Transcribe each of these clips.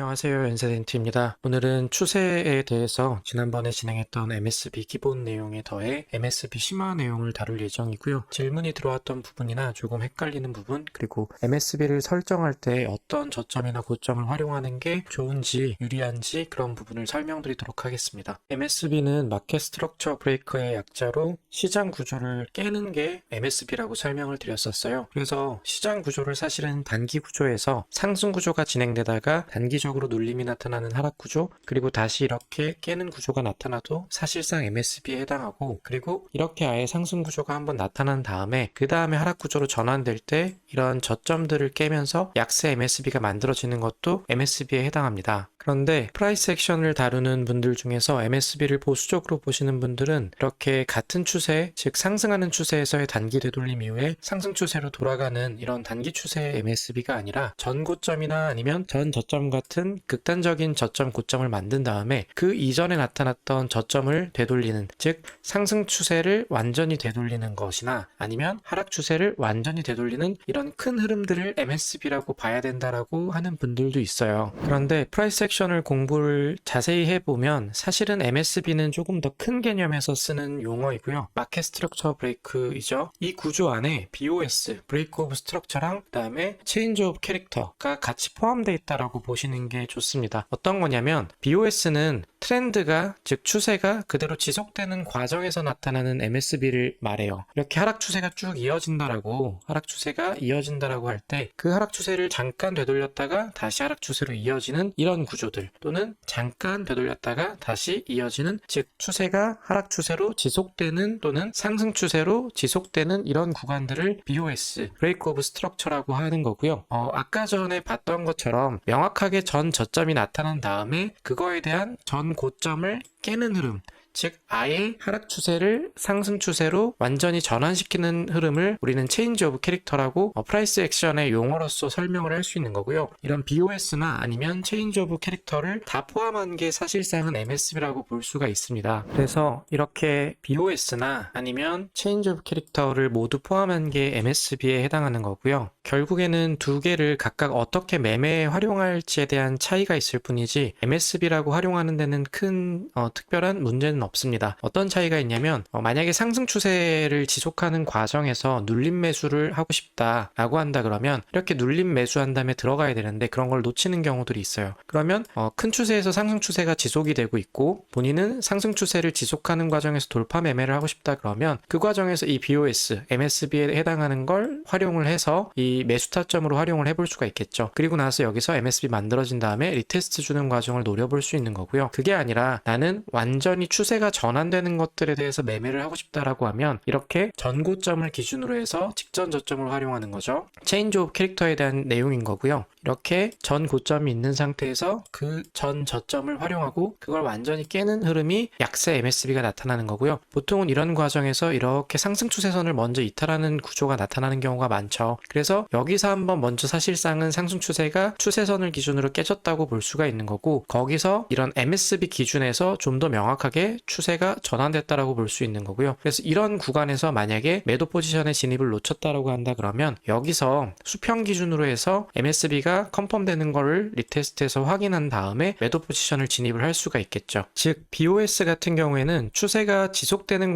안녕하세요. 연세덴트입니다. 오늘은 추세에 대해서 지난번에 진행했던 MSB 기본 내용에 더해 MSB 심화 내용을 다룰 예정이고요. 질문이 들어왔던 부분이나 조금 헷갈리는 부분, 그리고 MSB를 설정할 때 어떤 저점이나 고점을 활용하는 게 좋은지 유리한지 그런 부분을 설명드리도록 하겠습니다. MSB는 마켓 스트럭처 브레이커의 약자로 시장 구조를 깨는 게 MSB라고 설명을 드렸었어요. 그래서 시장 구조를 사실은 단기 구조에서 상승 구조가 진행되다가 단기적으로 눌림이 나타나는 하락 구조, 그리고 다시 이렇게 깨는 구조가 나타나도 사실상 MSB에 해당하고, 그리고 이렇게 아예 상승 구조가 한번 나타난 다음에 그 다음에 하락 구조로 전환될 때 이런 저점들을 깨면서 약세 MSB가 만들어지는 것도 MSB에 해당합니다. 그런데 프라이스 액션을 다루는 분들 중에서 MSB를 보수적으로 보시는 분들은 이렇게 같은 추세, 즉 상승하는 추세에서의 단기 되돌림 이후에 상승 추세로 돌아가는 이런 단기 추세의 MSB가 아니라 전 고점이나 아니면 전 저점 같은 극단적인 저점 고점을 만든 다음에 그 이전에 나타났던 저점을 되돌리는, 즉 상승 추세를 완전히 되돌리는 것이나 아니면 하락 추세를 완전히 되돌리는 이런 큰 흐름들을 MSB라고 봐야 된다라고 하는 분들도 있어요. 그런데 프라이스 액션을 공부를 자세히 해보면 사실은 MSB는 조금 더 큰 개념에서 쓰는 용어이고요. 마켓 스트럭처 브레이크이죠. 이 구조 안에 BOS, 브레이크 오브 스트럭처랑 그다음에 체인지 오브 캐릭터가 같이 포함되어 있다라고 보시는 게 좋습니다. 어떤 거냐면 BOS는 트렌드가, 즉 추세가 그대로 지속되는 과정에서 나타나는 MSB를 말해요. 이렇게 하락 추세가 쭉 이어진다라고, 하락 추세가 이어진다라고 할 때 그 하락 추세를 잠깐 되돌렸다가 다시 하락 추세로 이어지는 이런 구조들, 또는 잠깐 되돌렸다가 다시 이어지는, 즉 추세가 하락 추세로 지속되는 또는 상승 추세로 지속되는 이런 구간들을 BOS, 브레이크 오브 스트럭처라고 하는 거고요. 아까 전에 봤던 것처럼 명확하게 전 저점이 나타난 다음에 그거에 대한 전 고점을 깨는 흐름, 즉 아예 하락 추세를 상승 추세로 완전히 전환시키는 흐름을 우리는 체인지 오브 캐릭터라고 프라이스 액션의 용어로서 설명을 할 수 있는 거고요. 이런 BOS나 아니면 체인지 오브 캐릭터를 다 포함한 게 사실상은 MSB라고 볼 수가 있습니다. 그래서 이렇게 BOS나 아니면 체인지 오브 캐릭터를 모두 포함한 게 MSB에 해당하는 거고요. 결국에는 두 개를 각각 어떻게 매매에 활용할지에 대한 차이가 있을 뿐이지 MSB라고 활용하는 데는 큰 특별한 문제는 없습니다. 어떤 차이가 있냐면 만약에 상승 추세를 지속하는 과정에서 눌림 매수를 하고 싶다라고 한다 그러면 이렇게 눌림 매수한 다음에 들어가야 되는데 그런 걸 놓치는 경우들이 있어요. 그러면 큰 추세에서 상승 추세가 지속이 되고 있고 본인은 상승 추세를 지속하는 과정에서 돌파 매매를 하고 싶다 그러면 그 과정에서 이 BOS, MSB에 해당하는 걸 활용을 해서 이 매수 타점으로 활용을 해볼 수가 있겠죠. 그리고 나서 여기서 MSB 만들어진 다음에 리테스트 주는 과정을 노려볼 수 있는 거고요. 그게 아니라 나는 완전히 추세가 전환되는 것들에 대해서 매매를 하고 싶다라고 하면 이렇게 전고점을 기준으로 해서 직전 저점을 활용하는 거죠. 체인지 오브 캐릭터에 대한 내용인 거고요. 이렇게 전 고점이 있는 상태에서 그 전 저점을 활용하고 그걸 완전히 깨는 흐름이 약세 MSB가 나타나는 거고요. 보통은 이런 과정에서 이렇게 상승 추세선을 먼저 이탈하는 구조가 나타나는 경우가 많죠. 그래서 여기서 한번 먼저 사실상은 상승 추세가 추세선을 기준으로 깨졌다고 볼 수가 있는 거고, 거기서 이런 MSB 기준에서 좀 더 명확하게 추세가 전환됐다라고 볼 수 있는 거고요. 그래서 이런 구간에서 만약에 매도 포지션에 진입을 놓쳤다라고 한다 그러면 여기서 수평 기준으로 해서 MSB가 컨펌되는 거를 리테스트해서 확인한 다음에 매도 포지션을 진입을 할 수가 있겠죠. 즉 BOS 같은 경우에는 추세가 지속되는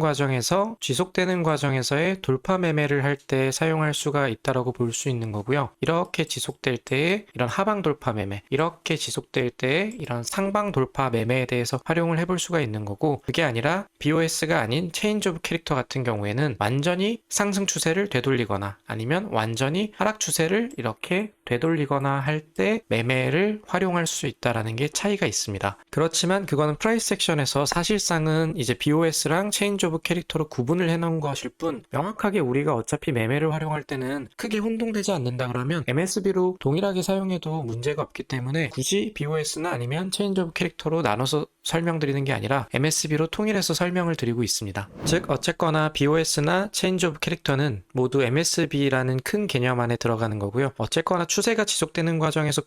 과정에서의 돌파 매매를 할 때 사용할 수가 있다라고 볼 수 있는 거고요. 이렇게 지속될 때에 이런 하방 돌파 매매, 이렇게 지속될 때에 이런 상방 돌파 매매에 대해서 활용을 해볼 수가 있는 거고, 그게 아니라 BOS가 아닌 체인지 오브 캐릭터 같은 경우에는 완전히 상승 추세를 되돌리거나 아니면 완전히 하락 추세를 이렇게 되돌리거나 할 때 매매를 활용할 수 있다라는 게 차이가 있습니다. 그렇지만 그거는 프라이스 액션에서 사실상은 이제 BOS랑 체인지 오브 캐릭터로 구분을 해놓은 것일 뿐, 명확하게 우리가 어차피 매매를 활용할 때는 크게 혼동되지 않는다 그러면 MSB로 동일하게 사용해도 문제가 없기 때문에 굳이 BOS나 아니면 체인지 오브 캐릭터로 나눠서 설명드리는 게 아니라 MSB로 통일해서 설명을 드리고 있습니다. 즉 어쨌거나 BOS나 체인지 오브 캐릭터는 모두 MSB라는 큰 개념 안에 들어가는 거고요. 어쨌거나 추세가 지속되는 과정에서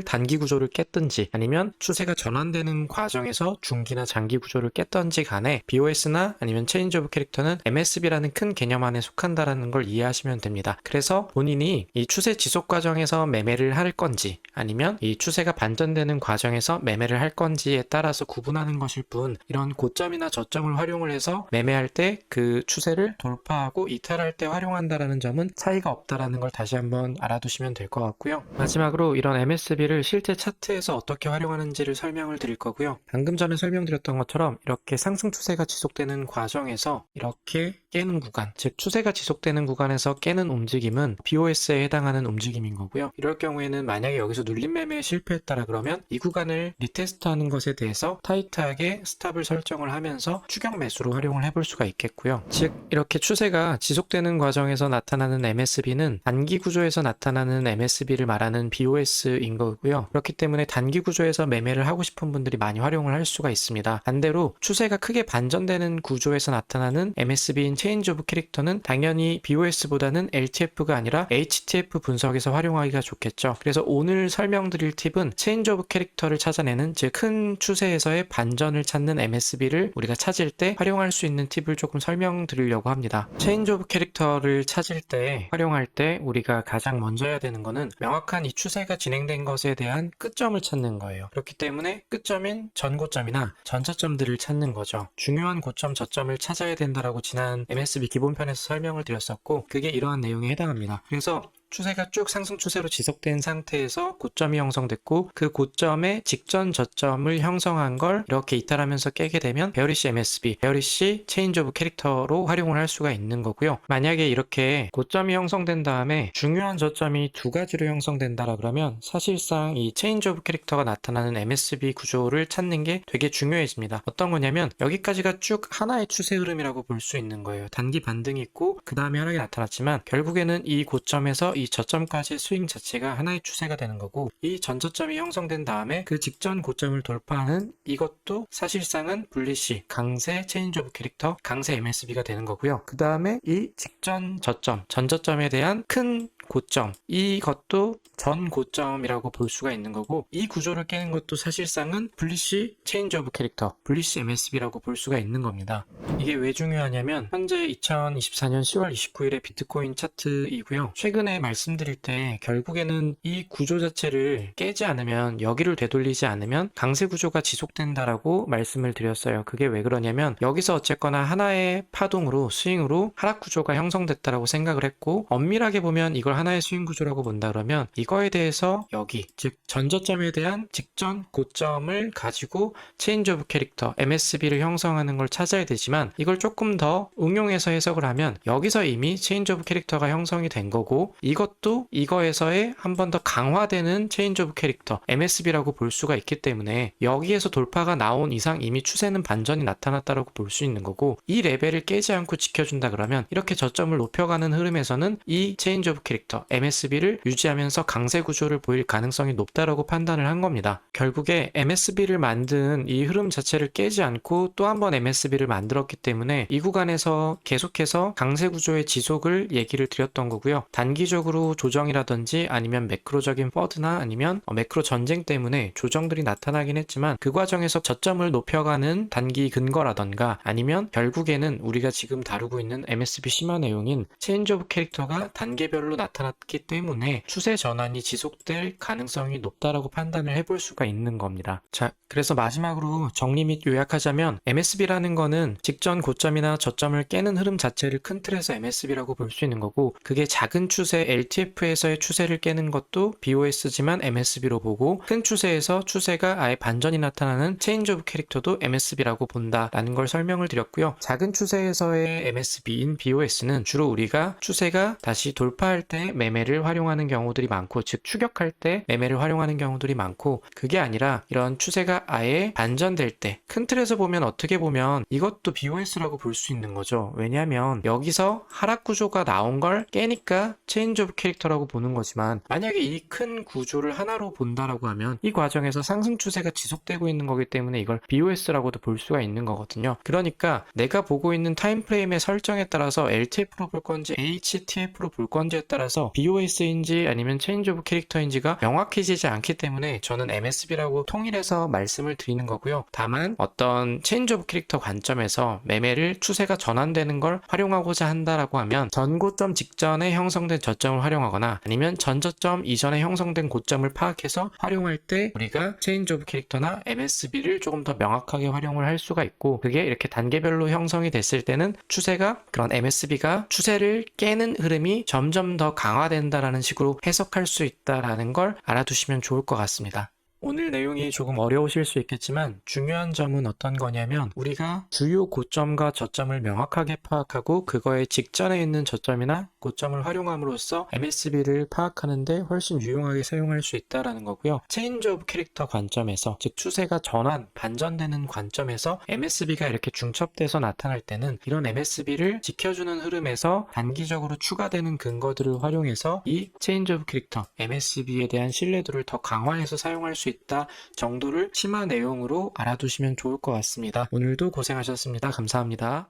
단기 구조를 깼든지 아니면 추세가 전환되는 과정에서 중기나 장기 구조를 깼든지 간에 BOS나 아니면 체인지 오브 캐릭터는 MSB라는 큰 개념 안에 속한다라는 걸 이해하시면 됩니다. 그래서 본인이 이 추세 지속 과정에서 매매를 할 건지 아니면 이 추세가 반전되는 과정에서 매매를 할 건지에 따라서 구분하는 것일 뿐, 이런 고점이나 저점을 활용을 해서 매매할 때 그 추세를 돌파하고 이탈할 때 활용한다라는 점은 차이가 없다라는 걸 다시 한번 알아두시면 될 것 같고요. 마지막으로 이런 MSB를 실제 차트에서 어떻게 활용하는지를 설명을 드릴 거고요. 방금 전에 설명드렸던 것처럼 이렇게 상승 추세가 지속되는 과정에서 이렇게 깨는 구간, 즉 추세가 지속되는 구간에서 깨는 움직임은 BOS에 해당하는 움직임인 거고요. 이럴 경우에는 만약에 여기서 눌림 매매에 실패했다라 그러면 이 구간을 리테스트하는 것에 대해서 타이트하게 스탑을 설정을 하면서 추격 매수로 활용을 해볼 수가 있겠고요. 즉 이렇게 추세가 지속되는 과정에서 나타나는 MSB는 단기 구조에서 나타나는 MSB를 말하는 BOS인 거고요. 그렇기 때문에 단기 구조에서 매매를 하고 싶은 분들이 많이 활용을 할 수가 있습니다. 반대로 추세가 크게 반전되는 구조에서 나타나는 MSB인 체인지 오브 캐릭터는 당연히 BOS보다는 LTF가 아니라 HTF 분석에서 활용하기가 좋겠죠. 그래서 오늘 설명드릴 팁은 체인지 오브 캐릭터를 찾아내는, 즉 큰 추세에서의 반전을 찾는 MSB를 우리가 찾을 때 활용할 수 있는 팁을 조금 설명드리려고 합니다. 체인지 오브 캐릭터를 찾을 때, 활용할 때 우리가 가장 먼저 해야 되는 거는 명확한 이 추세가 진행된 것에 대한 끝점을 찾는 거예요. 그렇기 때문에 끝점인 전고점이나 전저점들을 찾는 거죠. 중요한 고점, 저점을 찾아야 된다라고 지난 MSB 기본편에서 설명을 드렸었고, 그게 이러한 내용에 해당합니다. 그래서 추세가 쭉 상승 추세로 지속된 상태에서 고점이 형성됐고 그 고점의 직전 저점을 형성한 걸 이렇게 이탈하면서 깨게 되면 베어리시 MSB, 베어리시 체인지 오브 캐릭터로 활용을 할 수가 있는 거고요. 만약에 이렇게 고점이 형성된 다음에 중요한 저점이 두 가지로 형성된다라 그러면 사실상 이 체인지 오브 캐릭터가 나타나는 MSB 구조를 찾는 게 되게 중요해집니다. 어떤 거냐면 여기까지가 쭉 하나의 추세 흐름이라고 볼 수 있는 거예요. 단기 반등이 있고 그 다음에 하락이 나타났지만 결국에는 이 고점에서 이 저점까지의 스윙 자체가 하나의 추세가 되는 거고, 이 전저점이 형성된 다음에 그 직전 고점을 돌파하는 이것도 사실상은 불리시, 강세 체인지 오브 캐릭터, 강세 MSB가 되는 거고요. 그 다음에 이 직전 저점, 전저점에 대한 큰 고점, 이것도 전 고점이라고 볼 수가 있는 거고, 이 구조를 깨는 것도 사실상은 불리시 체인지 오브 캐릭터, 불리시 MSB라고 볼 수가 있는 겁니다. 이게 왜 중요하냐면 현재 2024년 10월 29일의 비트코인 차트이고요. 최근에 말씀드릴 때 결국에는 이 구조 자체를 깨지 않으면, 여기를 되돌리지 않으면 강세 구조가 지속된다라고 말씀을 드렸어요. 그게 왜 그러냐면 여기서 어쨌거나 하나의 파동으로, 스윙으로 하락 구조가 형성됐다라고 생각을 했고, 엄밀하게 보면 이걸 하나의 스윙 구조라고 본다 그러면 이거에 대해서 여기, 즉 전저점에 대한 직전 고점을 가지고 체인지 오브 캐릭터 MSB를 형성하는 걸 찾아야 되지만, 이걸 조금 더 응용해서 해석을 하면 여기서 이미 체인지 오브 캐릭터가 형성이 된 거고 이것도 이거에서의 한 번 더 강화되는 체인지 오브 캐릭터 MSB라고 볼 수가 있기 때문에 여기에서 돌파가 나온 이상 이미 추세는 반전이 나타났다고 볼 수 있는 거고, 이 레벨을 깨지 않고 지켜준다 그러면 이렇게 저점을 높여가는 흐름에서는 이 체인지 오브 캐릭터 MSB를 유지하면서 강세 구조를 보일 가능성이 높다라고 판단을 한 겁니다. 결국에 MSB를 만든 이 흐름 자체를 깨지 않고 또 한 번 MSB를 만들었기 때문에 이 구간에서 계속해서 강세 구조의 지속을 얘기를 드렸던 거고요. 단기적으로 조정이라든지 아니면 매크로적인 퍼드나 아니면 매크로 전쟁 때문에 조정들이 나타나긴 했지만 그 과정에서 저점을 높여가는 단기 근거라던가 아니면 결국에는 우리가 지금 다루고 있는 MSB 심화 내용인 체인지 오브 캐릭터가 단계별로 나타났기 때문에 추세 전환이 지속될 가능성이 높다라고 판단을 해볼 수가 있는 겁니다. 자, 그래서 마지막으로 정리 및 요약하자면 MSB라는 거는 직전 고점이나 저점을 깨는 흐름 자체를 큰 틀에서 MSB라고 볼 수 있는 거고, 그게 작은 추세 LTF에서의 추세를 깨는 것도 BOS지만 MSB로 보고, 큰 추세에서 추세가 아예 반전이 나타나는 체인지 오브 캐릭터도 MSB라고 본다라는 걸 설명을 드렸고요. 작은 추세에서의 MSB인 BOS는 주로 우리가 추세가 다시 돌파할 때 매매를 활용하는 경우들이 많고, 즉 추격할 때 매매를 활용하는 경우들이 많고, 그게 아니라 이런 추세가 아예 반전될 때, 큰 틀에서 보면 어떻게 보면 이것도 BOS라고 볼 수 있는 거죠. 왜냐하면 여기서 하락 구조가 나온 걸 깨니까 체인지 체인지 오브 캐릭터라고 보는 거지만 만약에 이 큰 구조를 하나로 본다라고 하면 이 과정에서 상승 추세가 지속되고 있는 거기 때문에 이걸 BOS라고도 볼 수가 있는 거거든요. 그러니까 내가 보고 있는 타임프레임의 설정에 따라서 LTF로 볼 건지 HTF로 볼 건지에 따라서 BOS인지 아니면 체인지 오브 캐릭터인지가 명확해지지 않기 때문에 저는 MSB라고 통일해서 말씀을 드리는 거고요. 다만 어떤 체인지 오브 캐릭터 관점에서 매매를 추세가 전환되는 걸 활용하고자 한다라고 하면 전고점 직전에 형성된 저점을 활용하거나 아니면 전저점 이전에 형성된 고점을 파악해서 활용할 때 우리가 체인지 오브 캐릭터나 MSB를 조금 더 명확하게 활용을 할 수가 있고, 그게 이렇게 단계별로 형성이 됐을 때는 추세가 그런 MSB가 추세를 깨는 흐름이 점점 더 강화된다라는 식으로 해석할 수 있다라는 걸 알아두시면 좋을 것 같습니다. 오늘 내용이 조금 어려우실 수 있겠지만 중요한 점은 어떤 거냐면 우리가 주요 고점과 저점을 명확하게 파악하고 그거에 직전에 있는 저점이나 고점을 활용함으로써 MSB를 파악하는데 훨씬 유용하게 사용할 수 있다는 거고요. 체인지 오브 캐릭터 관점에서, 즉 추세가 전환, 반전되는 관점에서 MSB가 이렇게 중첩돼서 나타날 때는 이런 MSB를 지켜주는 흐름에서 단기적으로 추가되는 근거들을 활용해서 이 체인지 오브 캐릭터, MSB에 대한 신뢰도를 더 강화해서 사용할 수 있다 정도를 심화 내용으로 알아두시면 좋을 것 같습니다. 오늘도 고생하셨습니다. 감사합니다.